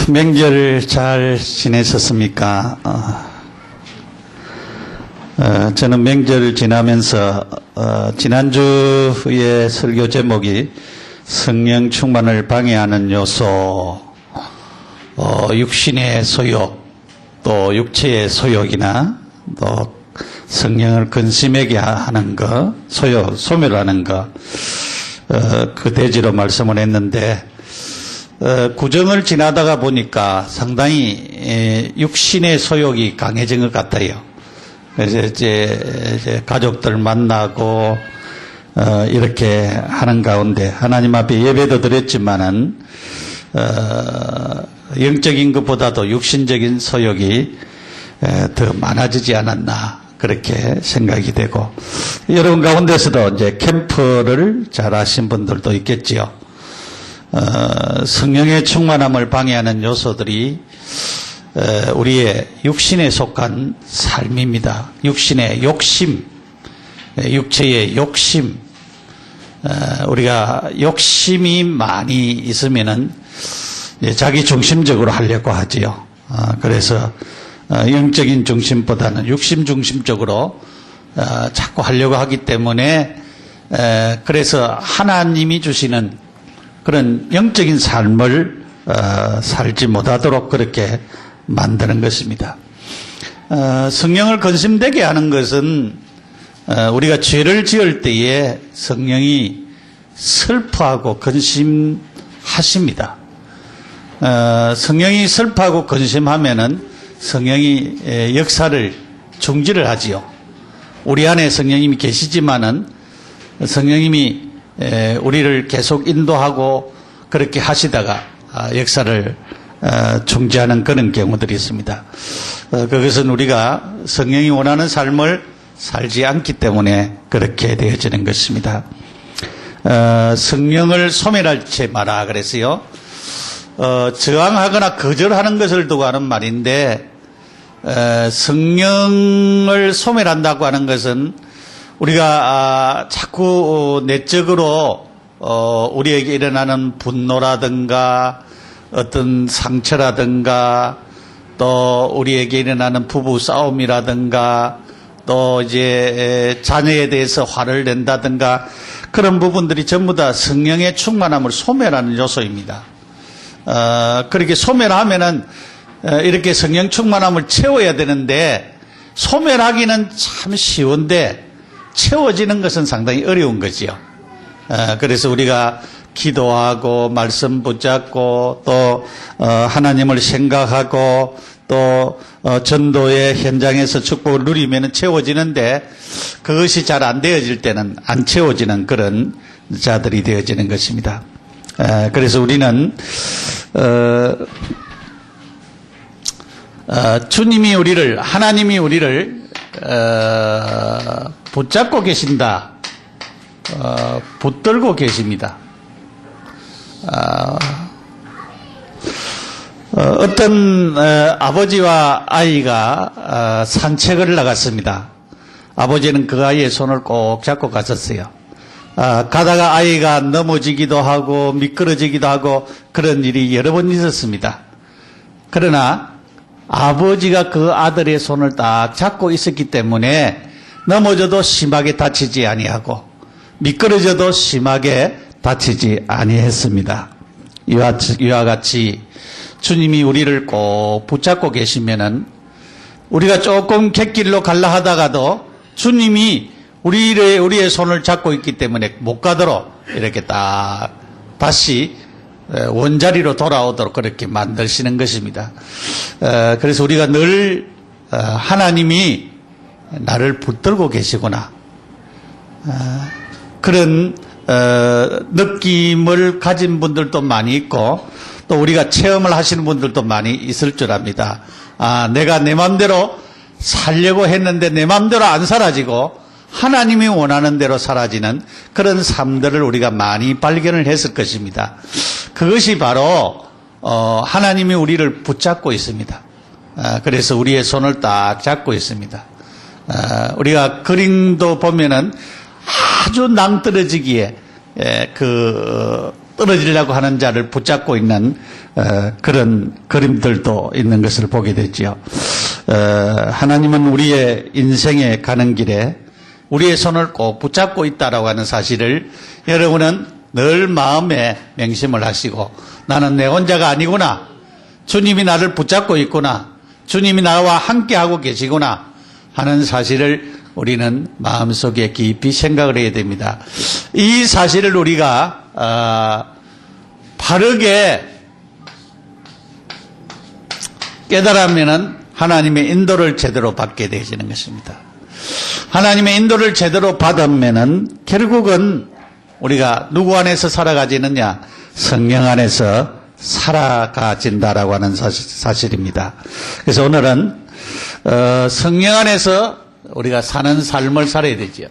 명절 잘 지내셨습니까? 저는 명절 지나면서 지난주의 설교 제목이 성령 충만을 방해하는 요소, 육신의 소욕, 또 육체의 소욕이나 또 성령을 근심하게 하는 것, 소멸하는 것, 그 대지로 말씀을 했는데, 구정을 지나다가 보니까 상당히 육신의 소욕이 강해진 것 같아요. 그래서 이제 가족들 만나고 이렇게 하는 가운데 하나님 앞에 예배도 드렸지만은 영적인 것보다도 육신적인 소욕이 더 많아지지 않았나 그렇게 생각이 되고, 여러분 가운데서도 이제 캠프를 잘 하신 분들도 있겠지요. 성령의 충만함을 방해하는 요소들이 우리의 육신에 속한 삶입니다. 육신의 욕심, 육체의 욕심, 우리가 욕심이 많이 있으면은 자기 중심적으로 하려고 하지요. 그래서 영적인 중심보다는 육심 중심적으로 자꾸 하려고 하기 때문에 그래서 하나님이 주시는 그런 영적인 삶을 살지 못하도록 그렇게 만드는 것입니다. 성령을 근심되게 하는 것은 우리가 죄를 지을 때에 성령이 슬퍼하고 근심하십니다. 성령이 슬퍼하고 근심하면은 성령이 역사를 중지를 하지요. 우리 안에 성령님이 계시지만은 성령님이 우리를 계속 인도하고 그렇게 하시다가 역사를 중지하는 그런 경우들이 있습니다. 그것은 우리가 성령이 원하는 삶을 살지 않기 때문에 그렇게 되어지는 것입니다. 성령을 소멸하지 마라 그랬어요. 저항하거나 거절하는 것을 두고 하는 말인데, 성령을 소멸한다고 하는 것은 우리가 자꾸 내적으로 우리에게 일어나는 분노라든가 어떤 상처라든가 또 우리에게 일어나는 부부 싸움이라든가 또 이제 자녀에 대해서 화를 낸다든가 그런 부분들이 전부 다 성령의 충만함을 소멸하는 요소입니다. 그렇게 소멸하면은 이렇게 성령 충만함을 채워야 되는데, 소멸하기는 참 쉬운데 채워지는 것은 상당히 어려운 거지요. 그래서 우리가 기도하고 말씀 붙잡고 또 하나님을 생각하고 또 전도의 현장에서 축복을 누리면 채워지는데, 그것이 잘 안 되어질 때는 안 채워지는 그런 자들이 되어지는 것입니다. 그래서 우리는 주님이 우리를, 하나님이 우리를 붙잡고 계신다, 붙들고 계십니다. 어떤 아버지와 아이가 산책을 나갔습니다. 아버지는 그 아이의 손을 꼭 잡고 갔었어요. 가다가 아이가 넘어지기도 하고 미끄러지기도 하고 그런 일이 여러 번 있었습니다. 그러나 아버지가 그 아들의 손을 딱 잡고 있었기 때문에 넘어져도 심하게 다치지 아니하고 미끄러져도 심하게 다치지 아니했습니다. 이와 같이 주님이 우리를 꼭 붙잡고 계시면은 우리가 조금 갯길로 갈라 하다가도 주님이 우리의 손을 잡고 있기 때문에 못 가도록 이렇게 딱 다시 원자리로 돌아오도록 그렇게 만드시는 것입니다. 그래서 우리가 늘 하나님이 나를 붙들고 계시구나, 그런 느낌을 가진 분들도 많이 있고 또 우리가 체험을 하시는 분들도 많이 있을 줄 압니다. 내가 내 마음대로 살려고 했는데 내 마음대로 안 사라지고 하나님이 원하는 대로 사라지는 그런 삶들을 우리가 많이 발견을 했을 것입니다. 그것이 바로 하나님이 우리를 붙잡고 있습니다. 그래서 우리의 손을 딱 잡고 있습니다. 우리가 그림도 보면은 아주 낭떠러지기에 떨어지려고 하는 자를 붙잡고 있는 그런 그림들도 있는 것을 보게 되지요. 하나님은 우리의 인생에 가는 길에 우리의 손을 꼭 붙잡고 있다라고 하는 사실을 여러분은 늘 마음에 명심을 하시고, 나는 내 혼자가 아니구나, 주님이 나를 붙잡고 있구나, 주님이 나와 함께하고 계시구나 하는 사실을 우리는 마음속에 깊이 생각을 해야 됩니다. 이 사실을 우리가 바르게 깨달으면은 하나님의 인도를 제대로 받게 되시는 것입니다. 하나님의 인도를 제대로 받으면은 결국은 우리가 누구 안에서 살아가지느냐? 성령 안에서 살아가진다라고 하는 사실입니다. 그래서 오늘은 성령 안에서 우리가 사는 삶을 살아야 되죠.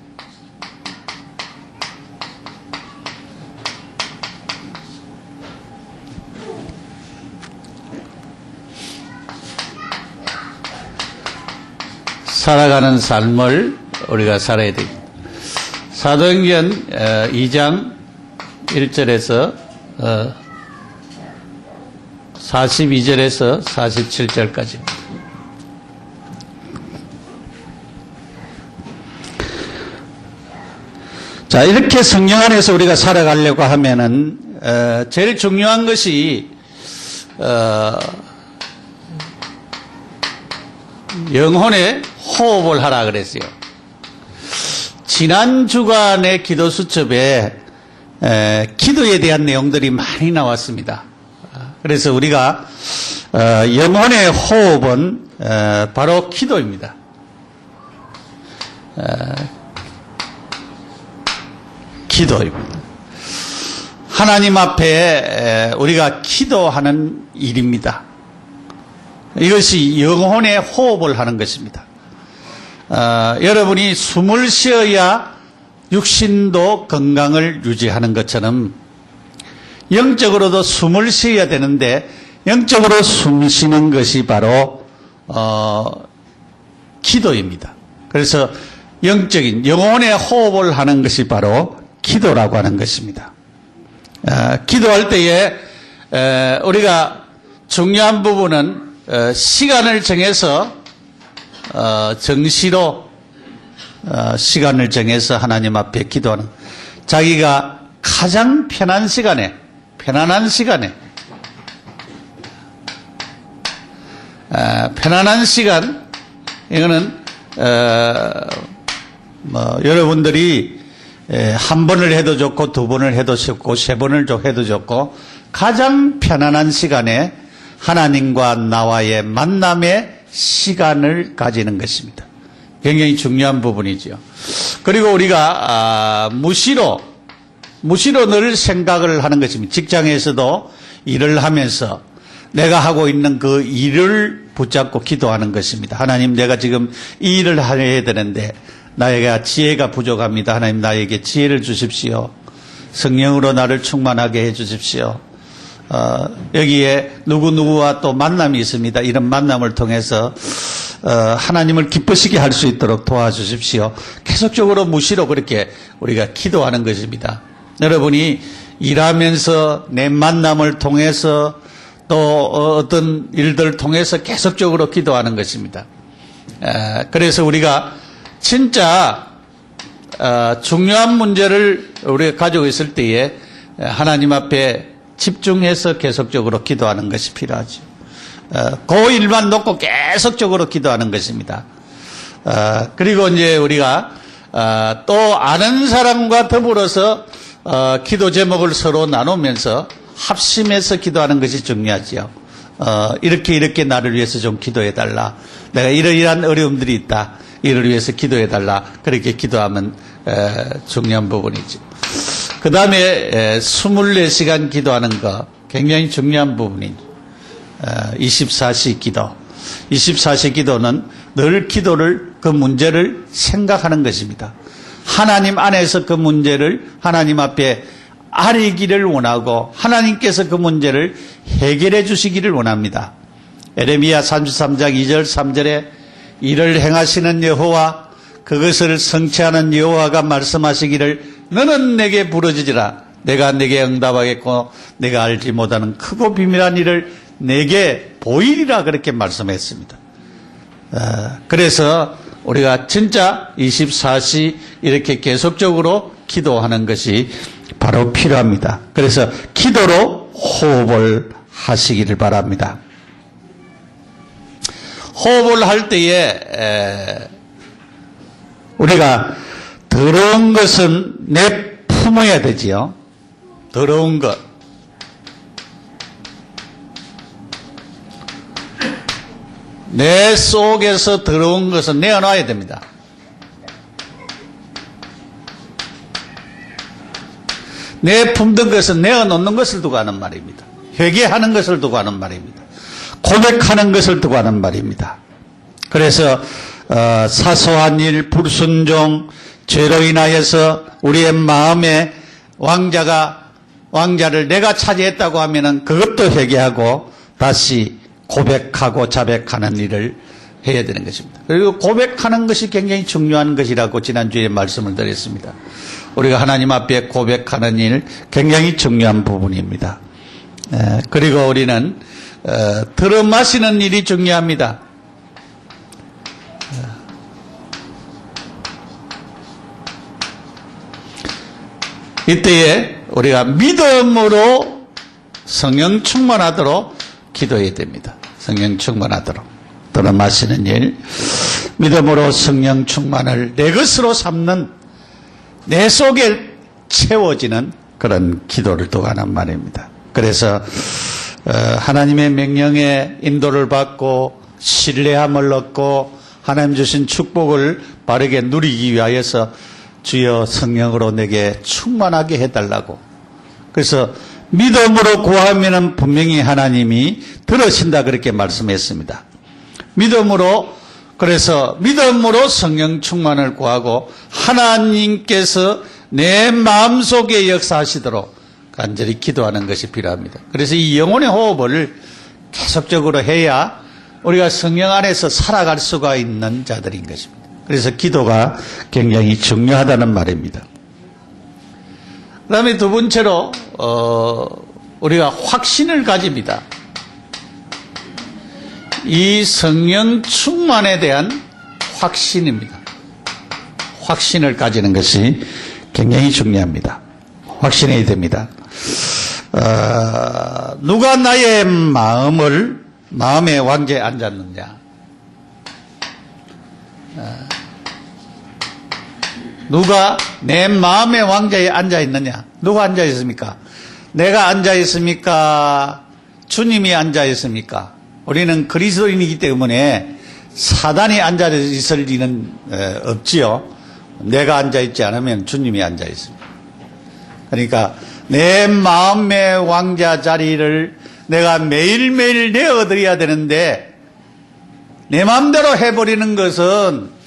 살아가는 삶을 우리가 살아야 됩니다. 사도행전 2장 1절에서 42절에서 47절까지. 자, 이렇게 성령 안에서 우리가 살아가려고 하면은 제일 중요한 것이 영혼의 호흡을 하라 그랬어요. 지난 주간의 기도 수첩에 기도에 대한 내용들이 많이 나왔습니다. 그래서 우리가 영혼의 호흡은 바로 기도입니다. 기도입니다. 하나님 앞에 우리가 기도하는 일입니다. 이것이 영혼의 호흡을 하는 것입니다. 여러분이 숨을 쉬어야 육신도 건강을 유지하는 것처럼 영적으로도 숨을 쉬어야 되는데, 영적으로 숨 쉬는 것이 바로 기도입니다. 그래서 영적인 영혼의 호흡을 하는 것이 바로 기도라고 하는 것입니다. 기도할 때에 우리가 중요한 부분은 시간을 정해서 정시로 시간을 정해서 하나님 앞에 기도하는, 자기가 가장 편한 시간에, 편안한 시간에, 편안한 시간, 이거는 여러분들이 한 번을 해도 좋고 두 번을 해도 좋고 세 번을 해도 좋고, 가장 편안한 시간에 하나님과 나와의 만남의 시간을 가지는 것입니다. 굉장히 중요한 부분이죠. 그리고 우리가 무시로 늘 생각을 하는 것입니다. 직장에서도 일을 하면서 내가 하고 있는 그 일을 붙잡고 기도하는 것입니다. 하나님, 내가 지금 이 일을 해야 되는데 나에게 지혜가 부족합니다. 하나님, 나에게 지혜를 주십시오. 성령으로 나를 충만하게 해 주십시오. 여기에 누구누구와 또 만남이 있습니다. 이런 만남을 통해서 하나님을 기쁘시게 할 수 있도록 도와주십시오. 계속적으로 무시로 그렇게 우리가 기도하는 것입니다. 여러분이 일하면서 내 만남을 통해서 또 어떤 일들을 통해서 계속적으로 기도하는 것입니다. 그래서 우리가 진짜 중요한 문제를 우리가 가지고 있을 때에 하나님 앞에 집중해서 계속적으로 기도하는 것이 필요하죠. 그 일만 놓고 계속적으로 기도하는 것입니다. 그리고 이제 우리가 또 아는 사람과 더불어서 기도 제목을 서로 나누면서 합심해서 기도하는 것이 중요하지요. 이렇게 나를 위해서 좀 기도해달라. 내가 이러이러한 어려움들이 있다. 이를 위해서 기도해달라. 그렇게 기도하면 중요한 부분이죠. 그 다음에 24시간 기도하는 거 굉장히 중요한 부분이죠. 24시 기도. 24시 기도는 늘 기도를, 그 문제를 생각하는 것입니다. 하나님 안에서 그 문제를 하나님 앞에 아뢰기를 원하고 하나님께서 그 문제를 해결해 주시기를 원합니다. 에레미야 33장 2절 3절에 이를 행하시는 여호와, 그것을 성취하는 여호와가 말씀하시기를 너는 내게 부르짖으라. 내가 네게 응답하겠고 내가 알지 못하는 크고 비밀한 일을 내게 보이리라 그렇게 말씀했습니다. 그래서 우리가 진짜 24시 이렇게 계속적으로 기도하는 것이 바로 필요합니다. 그래서 기도로 호흡을 하시기를 바랍니다. 호흡을 할 때에 우리가 더러운 것은 내품어야 되지요. 더러운 것. 내 속에서 더러운 것은 내어놔야 됩니다. 내 품던 것은 내어놓는 것을 두고 하는 말입니다. 회개하는 것을 두고 하는 말입니다. 고백하는 것을 두고 하는 말입니다. 그래서 사소한 일, 불순종, 죄로 인하여서 우리의 마음에 왕자를 내가 차지했다고 하면은 그것도 회개하고 다시 고백하고 자백하는 일을 해야 되는 것입니다. 그리고 고백하는 것이 굉장히 중요한 것이라고 지난주에 말씀을 드렸습니다. 우리가 하나님 앞에 고백하는 일 굉장히 중요한 부분입니다. 그리고 우리는 들어 마시는 일이 중요합니다. 이때에 우리가 믿음으로 성령 충만하도록 기도해야 됩니다. 성령 충만하도록. 들어 마시는 일, 믿음으로 성령 충만을 내 것으로 삼는 내 속에 채워지는 그런 기도를 또 하는 말입니다. 그래서 하나님의 명령에 인도를 받고 신뢰함을 얻고 하나님 주신 축복을 바르게 누리기 위하여서 주여 성령으로 내게 충만하게 해달라고. 그래서 믿음으로 구하면 분명히 하나님이 들으신다 그렇게 말씀했습니다. 그래서 믿음으로 성령 충만을 구하고 하나님께서 내 마음속에 역사하시도록 간절히 기도하는 것이 필요합니다. 그래서 이 영혼의 호흡을 계속적으로 해야 우리가 성령 안에서 살아갈 수가 있는 자들인 것입니다. 그래서 기도가 굉장히 중요하다는 말입니다. 그 다음에 두 번째로 우리가 확신을 가집니다. 이 성령 충만에 대한 확신입니다. 확신을 가지는 것이 굉장히 중요합니다. 확신해야 됩니다. 누가 나의 마음의 왕좌에 앉았느냐? 누가 내 마음의 왕좌에 앉아 있느냐? 누가 앉아 있습니까? 내가 앉아 있습니까? 주님이 앉아 있습니까? 우리는 그리스도인이기 때문에 사단이 앉아 있을 리는 없지요. 내가 앉아 있지 않으면 주님이 앉아 있습니다. 그러니까 내 마음의 왕자 자리를 내가 매일매일 내어드려야 되는데 내 마음대로 해버리는 것은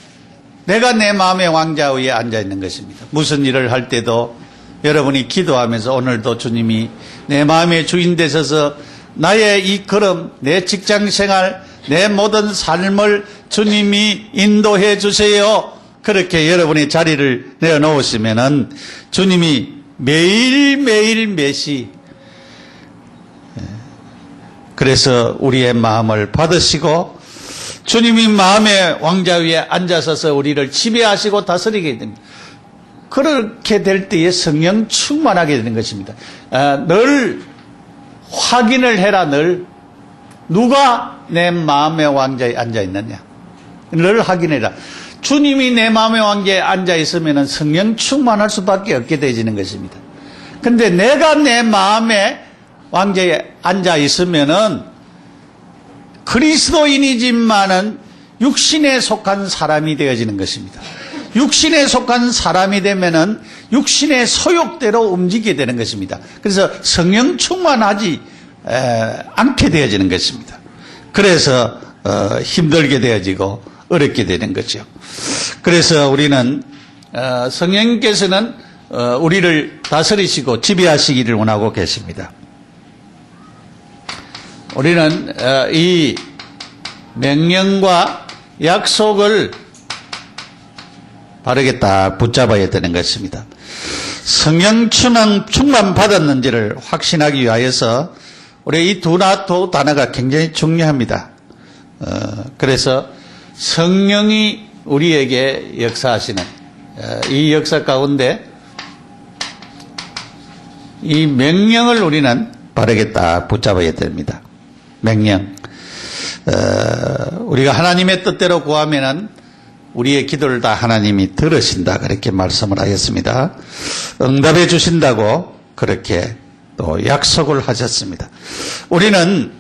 내가 내 마음의 왕자 위에 앉아 있는 것입니다. 무슨 일을 할 때도 여러분이 기도하면서 오늘도 주님이 내 마음의 주인 되셔서 나의 이 걸음, 내 직장생활, 내 모든 삶을 주님이 인도해 주세요. 그렇게 여러분의 자리를 내어놓으시면은 주님이 매일매일 매시 그래서 우리의 마음을 받으시고 주님이 마음의 왕자 위에 앉아서서 우리를 지배하시고 다스리게 됩니다. 그렇게 될 때에 성령 충만하게 되는 것입니다. 늘 확인을 해라. 늘 누가 내 마음의 왕자에 앉아 있느냐. 늘 확인해라. 주님이 내 마음의 왕자에 앉아 있으면 성령 충만할 수밖에 없게 되어지는 것입니다. 그런데 내가 내 마음의 왕자에 앉아 있으면은 그리스도인이지만은 육신에 속한 사람이 되어지는 것입니다. 육신에 속한 사람이 되면은 육신의 소욕대로 움직이게 되는 것입니다. 그래서 성령 충만하지 않게 되어지는 것입니다. 그래서 힘들게 되어지고 어렵게 되는 거죠. 그래서 우리는 성령께서는 우리를 다스리시고 지배하시기를 원하고 계십니다. 우리는 이 명령과 약속을 바르게 딱 붙잡아야 되는 것입니다. 성령 충만 받았는지를 확신하기 위하여서 우리 이 두 단어가 굉장히 중요합니다. 그래서 성령이 우리에게 역사하시는 이 역사 가운데 이 명령을 우리는 바르게 딱 붙잡아야 됩니다. 명령. 우리가 하나님의 뜻대로 구하면은 우리의 기도를 다 하나님이 들으신다 그렇게 말씀을 하였습니다. 응답해 주신다고 그렇게 또 약속을 하셨습니다. 우리는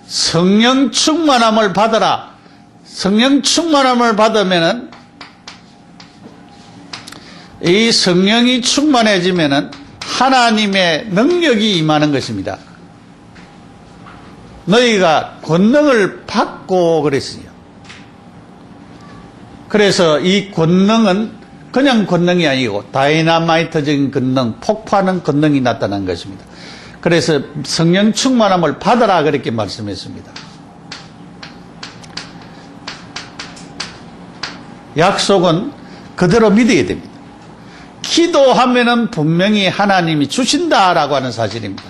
성령 충만함을 받아라. 성령 충만함을 받으면은 이 성령이 충만해지면은 하나님의 능력이 임하는 것입니다. 너희가 권능을 받고 그랬어요. 그래서 이 권능은 그냥 권능이 아니고 다이나마이트적인 권능, 폭파하는 권능이 나타난 것입니다. 그래서 성령 충만함을 받아라 그렇게 말씀했습니다. 약속은 그대로 믿어야 됩니다. 기도하면은 분명히 하나님이 주신다라고 하는 사실입니다.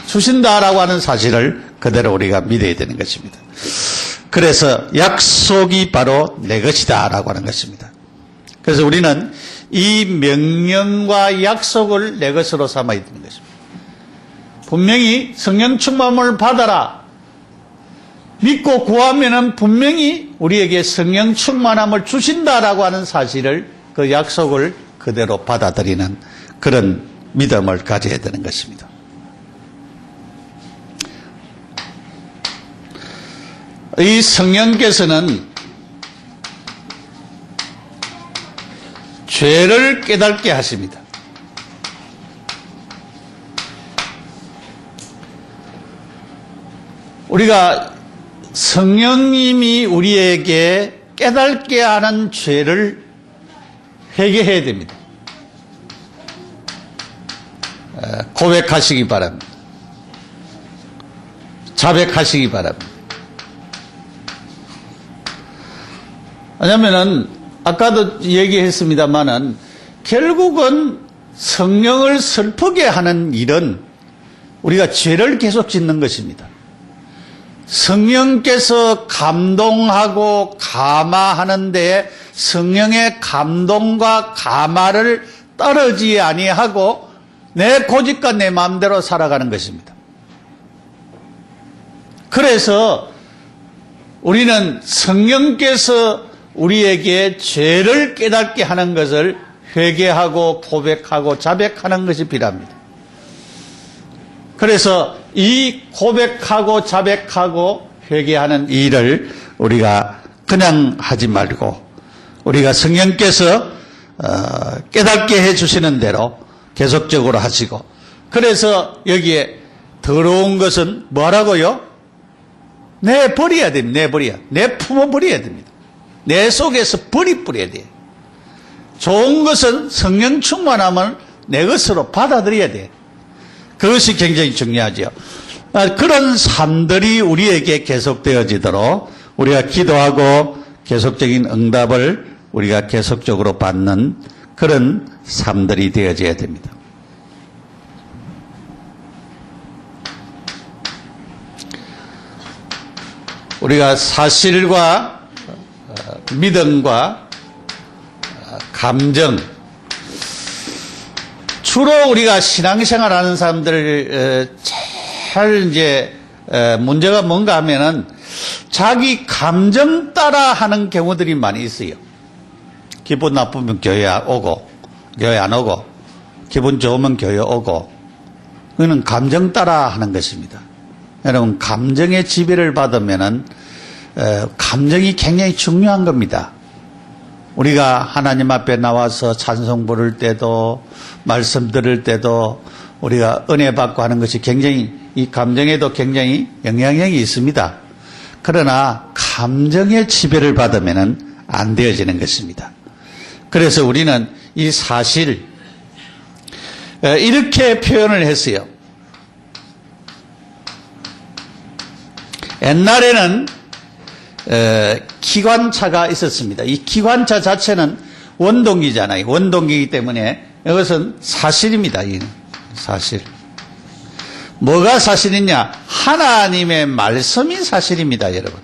주신다라고 하는 사실을 그대로 우리가 믿어야 되는 것입니다. 그래서 약속이 바로 내 것이다라고 하는 것입니다. 그래서 우리는 이 명령과 약속을 내 것으로 삼아야 되는 것입니다. 분명히 성령 충만을 받아라. 믿고 구하면은 분명히 우리에게 성령 충만함을 주신다라고 하는 사실을 그 약속을 그대로 받아들이는 그런 믿음을 가져야 되는 것입니다. 이 성령께서는 죄를 깨닫게 하십니다. 우리가 성령님이 우리에게 깨닫게 하는 죄를 회개해야 됩니다. 고백하시기 바랍니다. 자백하시기 바랍니다. 왜냐하면 아까도 얘기했습니다마는 결국은 성령을 슬프게 하는 일은 우리가 죄를 계속 짓는 것입니다. 성령께서 감동하고 감화하는데 성령의 감동과 감화를 따르지 아니하고 내 고집과 내 마음대로 살아가는 것입니다. 그래서 우리는 성령께서 우리에게 죄를 깨닫게 하는 것을 회개하고 고백하고 자백하는 것이 필요합니다. 그래서 이 고백하고 자백하고 회개하는 일을 우리가 그냥 하지 말고 우리가 성령께서 깨닫게 해주시는 대로 계속적으로 하시고, 그래서 여기에 더러운 것은 뭐라고요? 내버려야 됩니다. 내품어버려야 됩니다. 내 속에서 뿌려야 돼요. 좋은 것은 성령 충만함을 내 것으로 받아들여야 돼요. 그것이 굉장히 중요하죠. 그런 삶들이 우리에게 계속되어지도록 우리가 기도하고 계속적인 응답을 우리가 계속적으로 받는 그런 삶들이 되어져야 됩니다. 우리가 사실과 믿음과 감정, 주로 우리가 신앙생활 하는 사람들 잘 이제 문제가 뭔가 하면은 자기 감정 따라 하는 경우들이 많이 있어요. 기분 나쁘면 교회 오고, 교회 안 오고, 기분 좋으면 교회 오고, 그거는 감정 따라 하는 것입니다. 여러분, 감정의 지배를 받으면은 감정이 굉장히 중요한 겁니다. 우리가 하나님 앞에 나와서 찬송 부를 때도 말씀 들을 때도 우리가 은혜 받고 하는 것이 굉장히 이 감정에도 굉장히 영향력이 있습니다. 그러나 감정의 지배를 받으면 안 되어지는 것입니다. 그래서 우리는 이 사실 이렇게 표현을 했어요. 옛날에는 기관차가 있었습니다. 이 기관차 자체는 원동기잖아요. 원동기이기 때문에 이것은 사실입니다. 이 사실. 뭐가 사실이냐? 하나님의 말씀이 사실입니다, 여러분.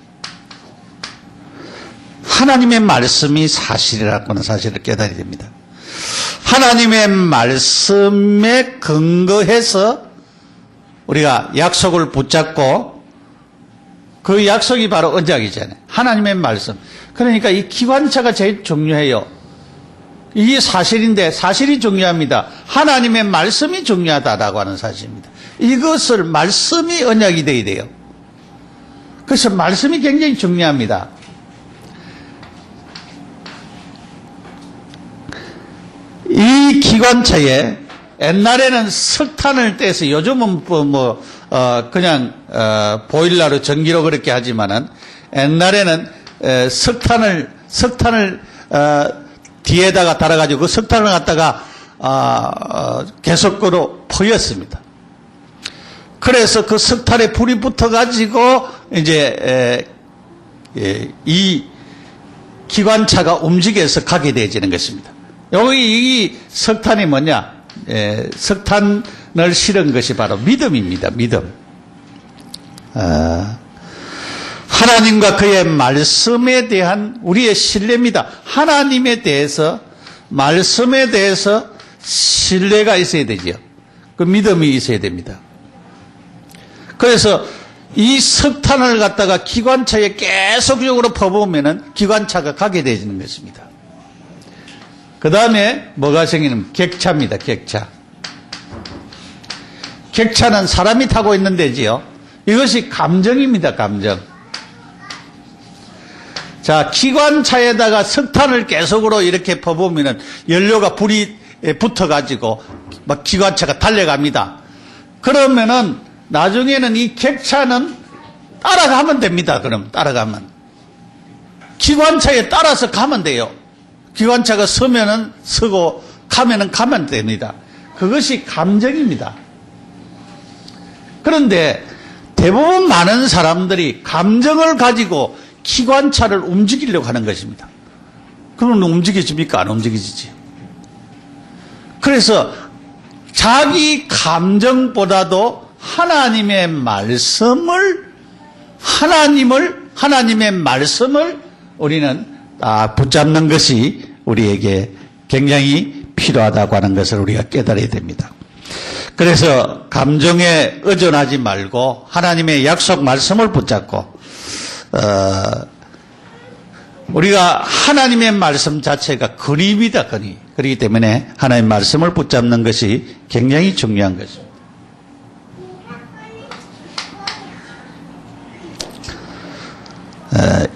하나님의 말씀이 사실이라고 하는 사실을 깨달아야 됩니다. 하나님의 말씀에 근거해서 우리가 약속을 붙잡고 그 약속이 바로 언약이잖아요. 하나님의 말씀. 그러니까 이 기관차가 제일 중요해요. 이게 사실인데 사실이 중요합니다. 하나님의 말씀이 중요하다라고 하는 사실입니다. 이것을 말씀이 언약이 되어야 돼요. 그래서 말씀이 굉장히 중요합니다. 이 기관차에 옛날에는 석탄을 떼서 요즘은 그냥 보일러로 전기로 그렇게 하지만은 옛날에는 석탄을 뒤에다가 달아가지고 그 석탄을 갖다가 계속으로 퍼였습니다. 그래서 그 석탄에 불이 붙어가지고 이제 이 기관차가 움직여서 가게 되어지는 것입니다. 여기 이 석탄이 뭐냐? 석탄을 실은 것이 바로 믿음입니다. 믿음. 하나님과 그의 말씀에 대한 우리의 신뢰입니다. 하나님에 대해서, 말씀에 대해서 신뢰가 있어야 되죠. 그 믿음이 있어야 됩니다. 그래서 이 석탄을 갖다가 기관차에 계속적으로 퍼부으면은 기관차가 가게 되어지는 것입니다. 그 다음에 뭐가 생기는 객차입니다. 객차. 객차는 사람이 타고 있는 데지요. 이것이 감정입니다. 감정. 자, 기관차에다가 석탄을 계속으로 이렇게 퍼부으면 연료가 불이 붙어가지고 막 기관차가 달려갑니다. 그러면은 나중에는 이 객차는 따라가면 됩니다. 그럼 따라가면. 기관차에 따라서 가면 돼요. 기관차가 서면은 서고 가면은 가면 됩니다. 그것이 감정입니다. 그런데 대부분 많은 사람들이 감정을 가지고 기관차를 움직이려고 하는 것입니다. 그러면 움직여집니까? 안 움직여지지. 그래서 자기 감정보다도 하나님의 말씀을 우리는 붙잡는 것이 우리에게 굉장히 필요하다고 하는 것을 우리가 깨달아야 됩니다. 그래서 감정에 의존하지 말고 하나님의 약속 말씀을 붙잡고 우리가 하나님의 말씀 자체가 근입이다. 근입. 그렇기 때문에 하나님의 말씀을 붙잡는 것이 굉장히 중요한 것입니다.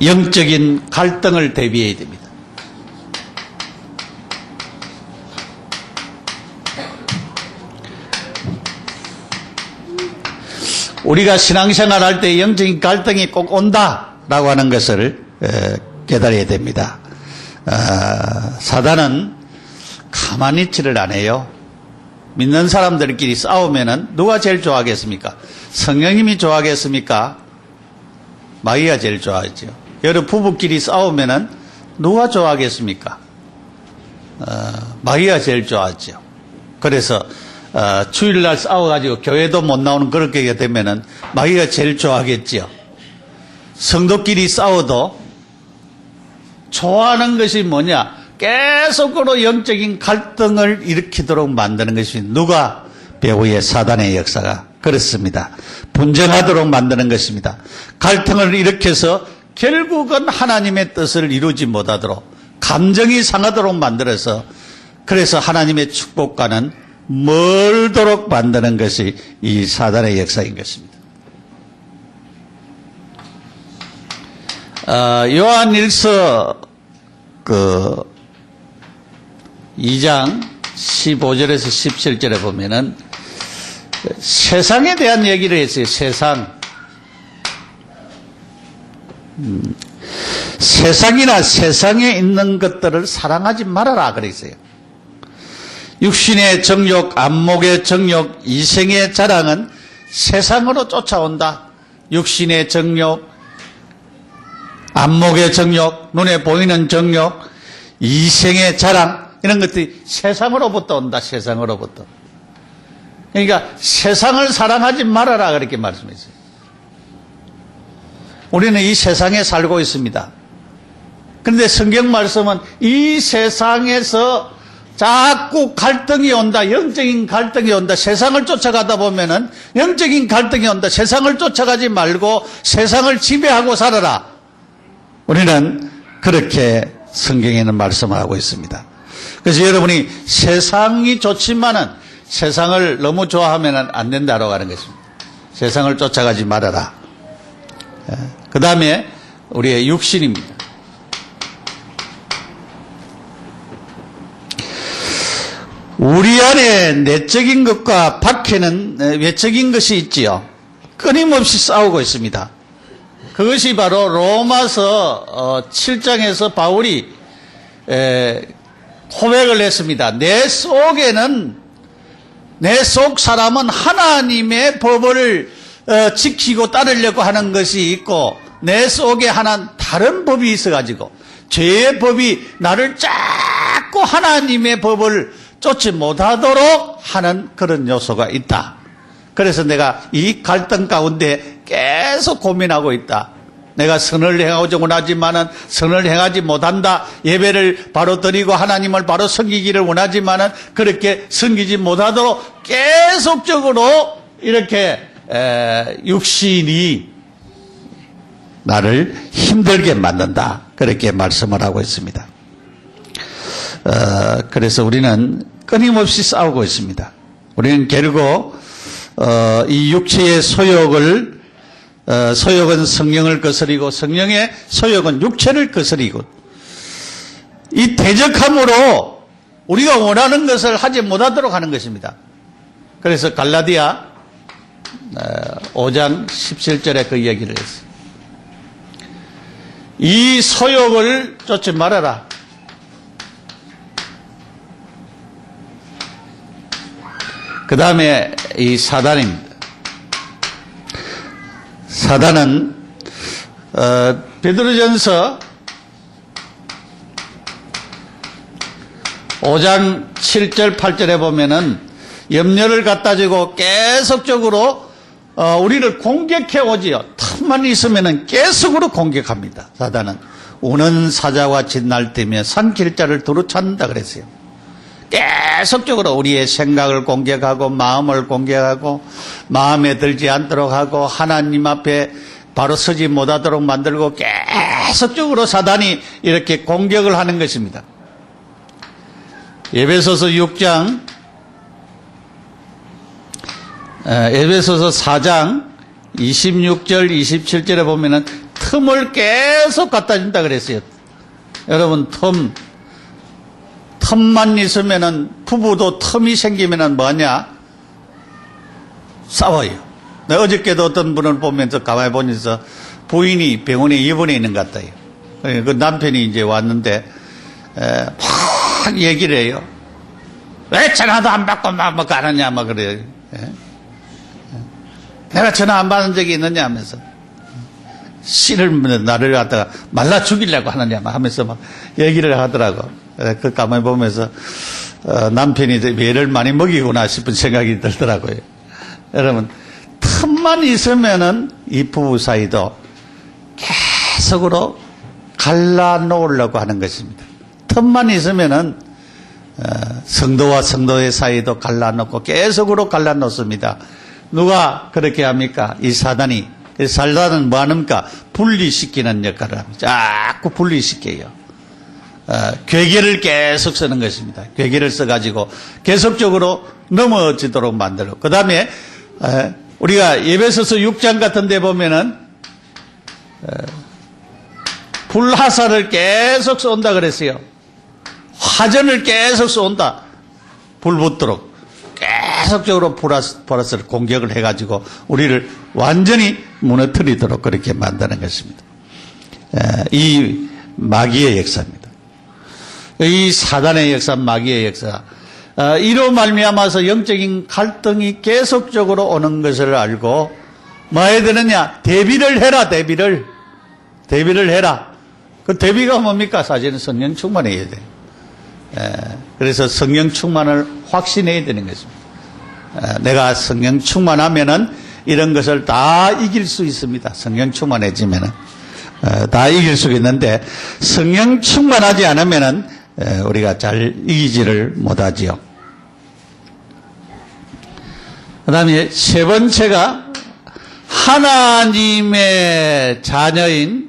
영적인 갈등을 대비해야 됩니다. 우리가 신앙생활 할 때 영적인 갈등이 꼭 온다라고 하는 것을 깨달아야 됩니다. 사단은 가만히 있지를 않아요. 믿는 사람들끼리 싸우면은 누가 제일 좋아하겠습니까? 성령님이 좋아하겠습니까? 마귀가 제일 좋아하죠. 여러 부부끼리 싸우면은 누가 좋아하겠습니까? 마귀가 제일 좋아하죠. 그래서 주일날 싸워가지고 교회도 못 나오는 그렇게 되면은 마귀가 제일 좋아하겠지요. 성도끼리 싸워도 좋아하는 것이 뭐냐? 계속으로 영적인 갈등을 일으키도록 만드는 것이 누가? 배후의 사단의 역사가 그렇습니다. 분쟁하도록 만드는 것입니다. 갈등을 일으켜서 결국은 하나님의 뜻을 이루지 못하도록 감정이 상하도록 만들어서 그래서 하나님의 축복과는 멀도록 만드는 것이 이 사단의 역사인 것입니다. 요한일서 2장 15절에서 17절에 보면은 세상에 대한 얘기를 했어요. 세상이나 세상에 있는 것들을 사랑하지 말아라 그랬어요. 육신의 정욕, 안목의 정욕, 이생의 자랑은 세상으로 쫓아온다. 육신의 정욕, 안목의 정욕, 눈에 보이는 정욕, 이생의 자랑, 이런 것들이 세상으로부터 온다, 세상으로부터. 그러니까 세상을 사랑하지 말아라, 그렇게 말씀했어요. 우리는 이 세상에 살고 있습니다. 그런데 성경 말씀은 이 세상에서 자꾸 갈등이 온다, 영적인 갈등이 온다. 세상을 쫓아가다 보면은 영적인 갈등이 온다. 세상을 쫓아가지 말고 세상을 지배하고 살아라. 우리는 그렇게 성경에는 말씀하고 있습니다. 그래서 여러분이 세상이 좋지만은 세상을 너무 좋아하면 안 된다고 하는 것입니다. 세상을 쫓아가지 말아라. 그 다음에 우리의 육신입니다. 우리 안에 내적인 것과 밖에는 외적인 것이 있지요. 끊임없이 싸우고 있습니다. 그것이 바로 로마서 7장에서 바울이 고백을 했습니다. 내 속 사람은 하나님의 법을 지키고 따르려고 하는 것이 있고 내 속에 하나 다른 법이 있어가지고 죄의 법이 나를 자꾸 하나님의 법을 쫓지 못하도록 하는 그런 요소가 있다. 그래서 내가 이 갈등 가운데 계속 고민하고 있다. 내가 선을 행하고 원하지만은 선을 행하지 못한다. 예배를 바로 드리고 하나님을 바로 섬기기를 원하지만은 그렇게 섬기지 못하도록 계속적으로 이렇게 육신이 나를 힘들게 만든다. 그렇게 말씀을 하고 있습니다. 그래서 우리는 끊임없이 싸우고 있습니다. 우리는 결국 이 육체의 소욕은 성령을 거스리고 성령의 소욕은 육체를 거스리고 이 대적함으로 우리가 원하는 것을 하지 못하도록 하는 것입니다. 그래서 갈라디아 5장 17절에 그 이야기를 했어요. 이 소욕을 쫓지 말아라. 그 다음에 이 사단입니다. 사단은 베드로전서 5장 7절 8절에 보면은 염려를 갖다 주고 계속적으로 우리를 공격해 오지요. 틈만 있으면은 계속으로 공격합니다. 사단은 우는 사자와 짖날뛰며 산길자를 두루 찾는다 그랬어요. 계속적으로 우리의 생각을 공격하고 마음을 공격하고 마음에 들지 않도록 하고 하나님 앞에 바로 서지 못하도록 만들고 계속적으로 사단이 이렇게 공격을 하는 것입니다. 에베소서 6장 에베소서 4장 26절 27절에 보면은 틈을 계속 갖다 준다 그랬어요. 여러분 틈만 있으면은 부부도 틈이 생기면은 뭐냐? 싸워요. 내가 어저께도 어떤 분을 보면서 가만히 보면서 부인이 병원에 입원해 있는 것 같아요. 그 남편이 이제 왔는데 확 얘기를 해요. 왜 전화도 안 받고 막 가느냐 막 그래요. 내가 전화 안 받은 적이 있느냐 하면서 씨를 나를 갖다가 말라 죽이려고 하느냐 막 하면서 막 얘기를 하더라고. 그 가만히 보면서 남편이 매를 많이 먹이구나 싶은 생각이 들더라고요. 여러분 틈만 있으면은 이 부부 사이도 계속으로 갈라놓으려고 하는 것입니다. 틈만 있으면은 성도와 성도의 사이도 갈라놓고 계속으로 갈라놓습니다. 누가 그렇게 합니까? 이 사단이. 사단은 뭐 합니까? 분리시키는 역할을 합니다. 자꾸 분리시켜요. 괴계를 계속 쓰는 것입니다. 괴계를 써가지고 계속적으로 넘어지도록 만들고. 그 다음에 우리가 에베소서 6장 같은 데 보면은 불화살을 계속 쏜다 그랬어요. 화전을 계속 쏜다. 불 붙도록. 계속적으로 불화살을 공격을 해가지고 우리를 완전히 무너뜨리도록 그렇게 만드는 것입니다. 이 마귀의 역사입니다. 이 사단의 역사, 마귀의 역사. 이로 말미암아서 영적인 갈등이 계속적으로 오는 것을 알고 뭐 해야 되느냐? 대비를 해라, 대비를. 대비를 해라. 그 대비가 뭡니까? 사실은 성령 충만해야 돼. 그래서 성령 충만을 확신해야 되는 것입니다. 내가 성령 충만하면은 이런 것을 다 이길 수 있습니다. 성령 충만해지면은 다 이길 수 있는데 성령 충만하지 않으면은 우리가 잘 이기지를 못하지요. 그 다음에 세 번째가 하나님의 자녀인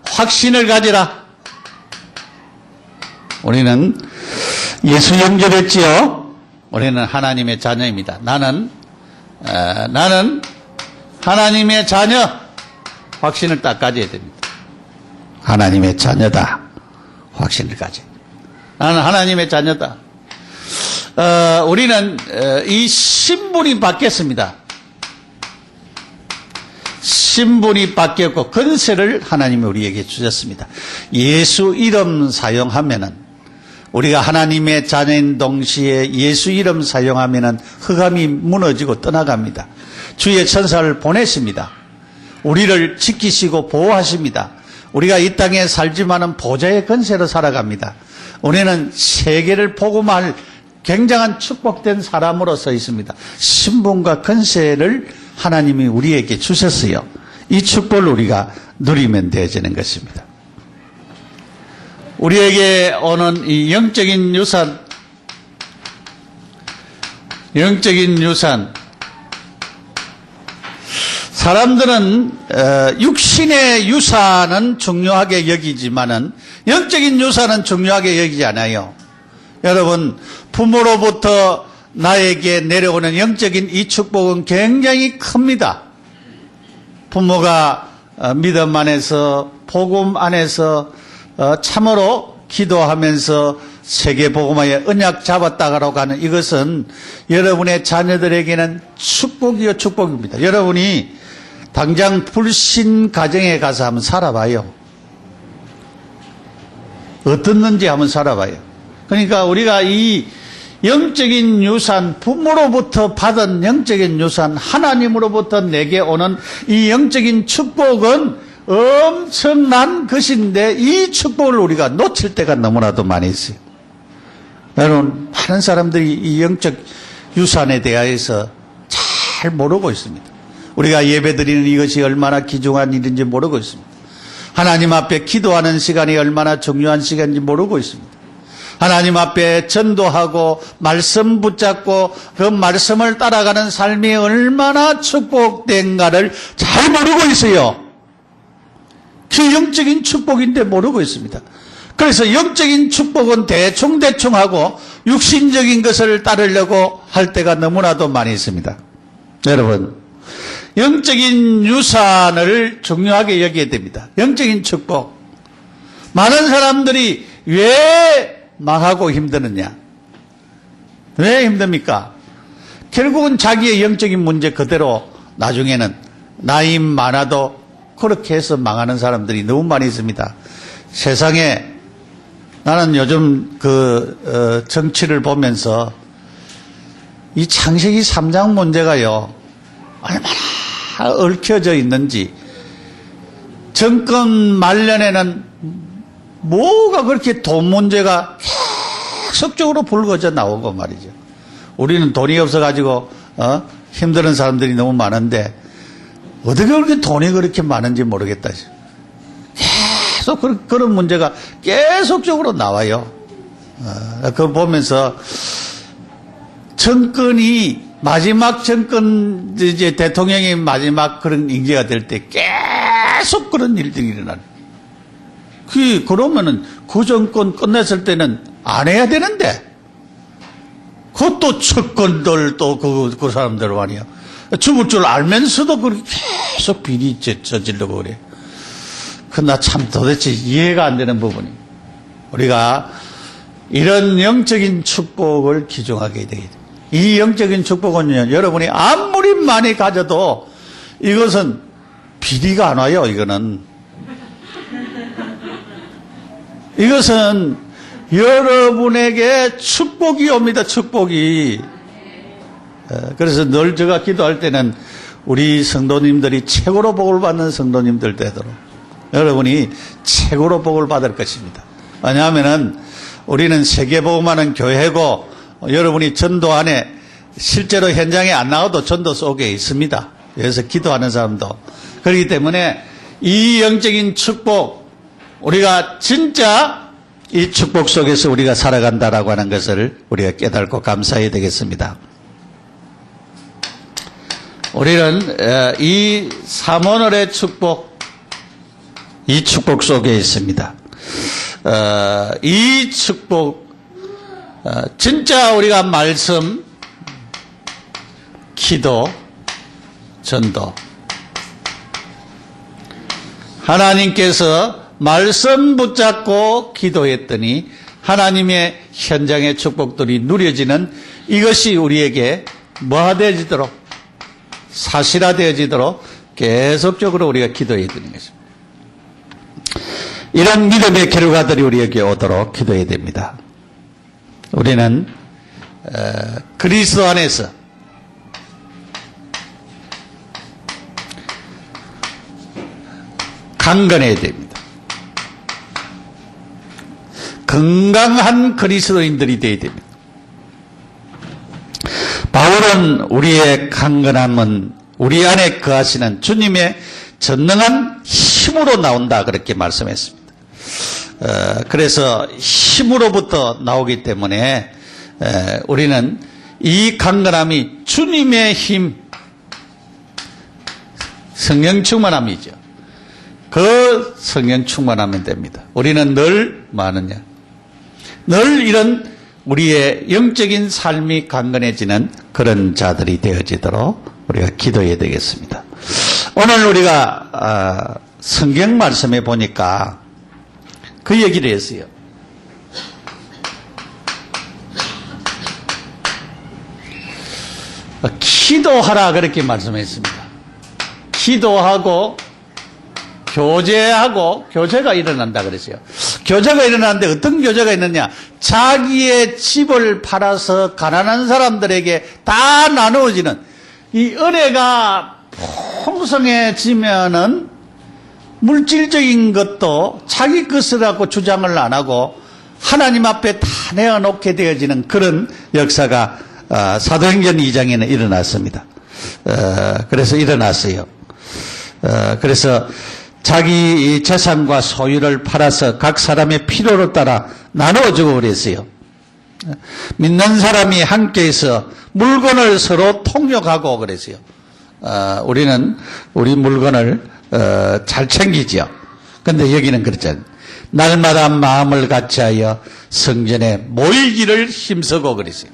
확신을 가지라. 우리는 예수 영접했지요. 우리는 하나님의 자녀입니다. 나는 하나님의 자녀 확신을 딱 가져야 됩니다. 하나님의 자녀다. 확신을 가져. 나는 하나님의 자녀다. 우리는 이 신분이 바뀌었습니다. 신분이 바뀌었고 권세를 하나님이 우리에게 주셨습니다. 예수 이름 사용하면은 우리가 하나님의 자녀인 동시에 예수 이름 사용하면은 흑암이 무너지고 떠나갑니다. 주의 천사를 보내십니다. 우리를 지키시고 보호하십니다. 우리가 이 땅에 살지만은 보좌의 권세로 살아갑니다. 우리는 세계를 복음할 굉장한 축복된 사람으로서 있습니다. 신분과 권세를 하나님이 우리에게 주셨어요. 이 축복을 우리가 누리면 되어지는 것입니다. 우리에게 오는 이 영적인 유산, 사람들은 육신의 유산은 중요하게 여기지만은 영적인 유산은 중요하게 여기지 않아요. 여러분, 부모로부터 나에게 내려오는 영적인 이 축복은 굉장히 큽니다. 부모가 믿음 안에서 복음 안에서 참으로 기도하면서 세계복음화에 언약 잡았다고 하는 이것은 여러분의 자녀들에게는 축복이요 축복입니다. 여러분이 당장 불신 가정에 가서 한번 살아봐요. 어떻는지 한번 살아봐요. 그러니까 우리가 이 영적인 유산, 부모로부터 받은 영적인 유산, 하나님으로부터 내게 오는 이 영적인 축복은 엄청난 것인데 이 축복을 우리가 놓칠 때가 너무나도 많이 있어요. 여러분, 많은 사람들이 이 영적 유산에 대해서 잘 모르고 있습니다. 우리가 예배드리는 이것이 얼마나 귀중한 일인지 모르고 있습니다. 하나님 앞에 기도하는 시간이 얼마나 중요한 시간인지 모르고 있습니다. 하나님 앞에 전도하고 말씀 붙잡고 그 말씀을 따라가는 삶이 얼마나 축복된가를 잘 모르고 있어요. 그 영적인 축복인데 모르고 있습니다. 그래서 영적인 축복은 대충 하고 육신적인 것을 따르려고 할 때가 너무나도 많이 있습니다. 여러분, 영적인 유산을 중요하게 여겨야 됩니다. 영적인 축복. 많은 사람들이 왜 망하고 힘드느냐? 왜 힘듭니까? 결국은 자기의 영적인 문제 그대로 나중에는 나이 많아도 그렇게 해서 망하는 사람들이 너무 많이 있습니다. 세상에 나는 요즘 정치를 보면서 이 창세기 3장 문제가요, 얼마나 얽혀져 있는지, 정권 말년에는 뭐가 그렇게 돈 문제가 계속적으로 불거져 나오고 말이죠. 우리는 돈이 없어가지고, 힘드는 사람들이 너무 많은데, 어떻게 그렇게 돈이 그렇게 많은지 모르겠다. 계속 그런 문제가 계속적으로 나와요. 그걸 보면서 정권이 마지막 정권 이제 대통령이 마지막 그런 임기가 될 때 계속 그런 일들이 일어나요. 그러면은 그 정권 끝냈을 때는 안 해야 되는데 그것도 측근들 또 그 사람들 말이야. 죽을 줄 알면서도 그렇게 계속 비리 저지르고 그래. 나 참 도대체 이해가 안 되는 부분이. 우리가 이런 영적인 축복을 귀중하게 되게 됩니다. 이 영적인 축복은요, 여러분이 아무리 많이 가져도 이것은 비리가 안 와요, 이것은 여러분에게 축복이 옵니다, 축복이. 그래서 늘 제가 기도할 때는 우리 성도님들이 최고로 복을 받는 성도님들 되도록 여러분이 최고로 복을 받을 것입니다. 왜냐하면은 우리는 세계복음하는 교회고 여러분이 전도 안에 실제로 현장에 안 나와도 전도 속에 있습니다. 그래서 기도하는 사람도. 그렇기 때문에 이 영적인 축복, 우리가 진짜 이 축복 속에서 우리가 살아간다라고 하는 것을 우리가 깨닫고 감사해야 되겠습니다. 우리는 이 삼원월의 축복, 이 축복 속에 있습니다. 이 축복, 진짜 우리가 말씀, 기도, 전도. 하나님께서 말씀 붙잡고 기도했더니 하나님의 현장의 축복들이 누려지는 이것이 우리에게 뭐되어지도록, 사실화되어지도록 계속적으로 우리가 기도해야 되는 것입니다. 이런 믿음의 결과들이 우리에게 오도록 기도해야 됩니다. 우리는 그리스도 안에서 강건해야 됩니다. 건강한 그리스도인들이 되어야 됩니다. 바울은 우리의 강건함은 우리 안에 거하시는 주님의 전능한 힘으로 나온다 그렇게 말씀했습니다. 그래서 힘으로부터 나오기 때문에 우리는 이 강건함이 주님의 힘, 성령 충만함이죠. 그 성령 충만하면 됩니다. 우리는 늘 많으냐? 늘 이런 우리의 영적인 삶이 강건해지는 그런 자들이 되어지도록 우리가 기도해야 되겠습니다. 오늘 우리가 성경 말씀에 보니까 그 얘기를 했어요. 기도하라 그렇게 말씀했습니다. 기도하고 교제가 일어난다 그랬어요. 교제가 일어나는데 어떤 교제가 있느냐? 자기의 집을 팔아서 가난한 사람들에게 다 나누어지는 이 은혜가 풍성해지면은 물질적인 것도 자기 것이라고 주장을 안 하고 하나님 앞에 다 내어놓게 되어지는 그런 역사가 사도행전 2장에는 일어났습니다. 그래서 일어났어요. 그래서 자기 재산과 소유를 팔아서 각 사람의 필요로 따라 나누어주고 그랬어요. 믿는 사람이 함께해서 물건을 서로 통역하고 그랬어요. 우리는 우리 물건을 잘 챙기죠. 그런데 여기는 그렇잖아요. 날마다 마음을 같이하여 성전에 모이기를 힘쓰고 그랬어요.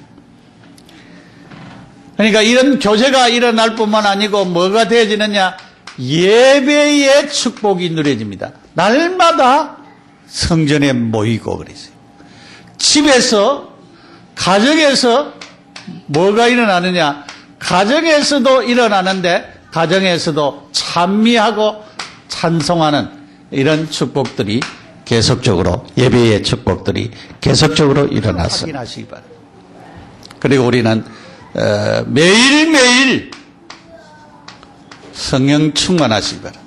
그러니까 이런 교제가 일어날 뿐만 아니고 뭐가 되어지느냐? 예배의 축복이 누려집니다. 날마다 성전에 모이고 그랬어요. 집에서, 가정에서 뭐가 일어나느냐? 가정에서도 일어나는데 가정에서도 찬미하고 찬송하는 이런 축복들이 계속적으로, 예배의 축복들이 계속적으로 일어났습니다. 확인하시기 바랍니다. 그리고 우리는 매일매일 성령 충만하시기 바랍니다.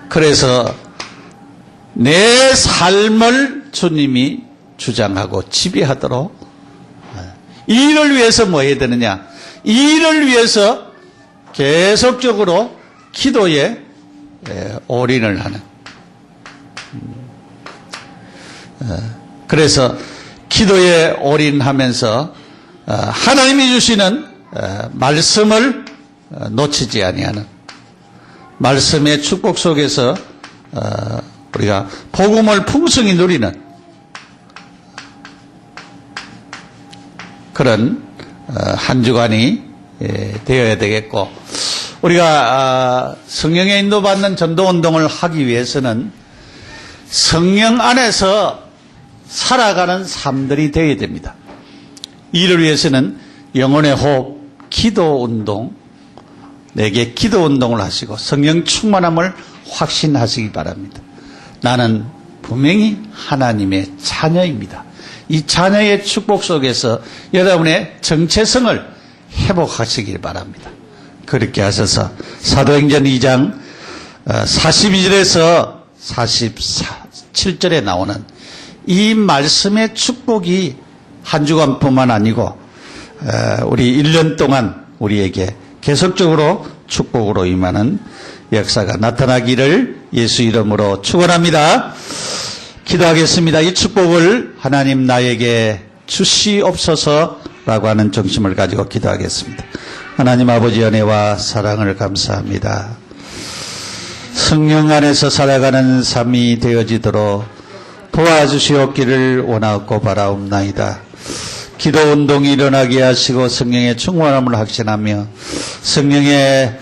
그래서 내 삶을 주님이 주장하고 지배하도록, 이 일을 위해서 뭐 해야 되느냐? 이 일을 위해서 계속적으로 기도에 올인을 하는. 그래서 기도에 올인하면서 하나님이 주시는 말씀을 놓치지 아니하는, 말씀의 축복 속에서 우리가 복음을 풍성히 누리는 그런 한 주간이 되어야 되겠고, 우리가 성령의 인도받는 전도운동을 하기 위해서는 성령 안에서 살아가는 삶들이 되어야 됩니다. 이를 위해서는 영혼의 호흡, 기도운동, 내게 기도운동을 하시고 성령 충만함을 확신하시기 바랍니다. 나는 분명히 하나님의 자녀입니다. 이 자녀의 축복 속에서 여러분의 정체성을 회복하시길 바랍니다. 그렇게 하셔서 사도행전 2장 42절에서 47절에 나오는 이 말씀의 축복이 한 주간뿐만 아니고 우리 1년 동안 우리에게 계속적으로 축복으로 임하는 역사가 나타나기를 예수 이름으로 축원합니다. 기도하겠습니다. 이 축복을 하나님 나에게 주시옵소서라고 하는 정심을 가지고 기도하겠습니다. 하나님 아버지 은혜와 사랑을 감사합니다. 성령 안에서 살아가는 삶이 되어지도록 도와주시옵기를 원하고 바라옵나이다. 기도 운동이 일어나게 하시고 성령의 충만함을 확신하며 성령의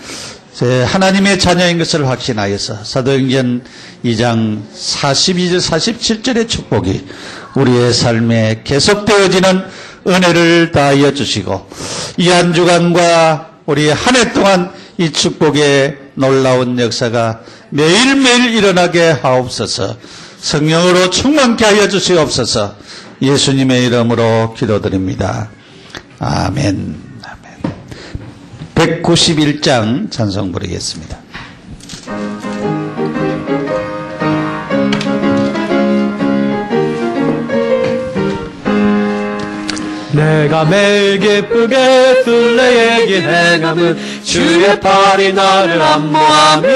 하나님의 자녀인 것을 확신하여서 사도행전 2장 42절 47절의 축복이 우리의 삶에 계속되어지는 은혜를 다하여 주시고 이 한 주간과 우리 한 해 동안 이 축복의 놀라운 역사가 매일매일 일어나게 하옵소서. 성령으로 충만케 하여 주시옵소서. 예수님의 이름으로 기도드립니다. 아멘. 아멘. 191장 찬송 부르겠습니다. 내가 매일 기쁘게 순례의 길 행함은 주의 팔이 나를 안모하며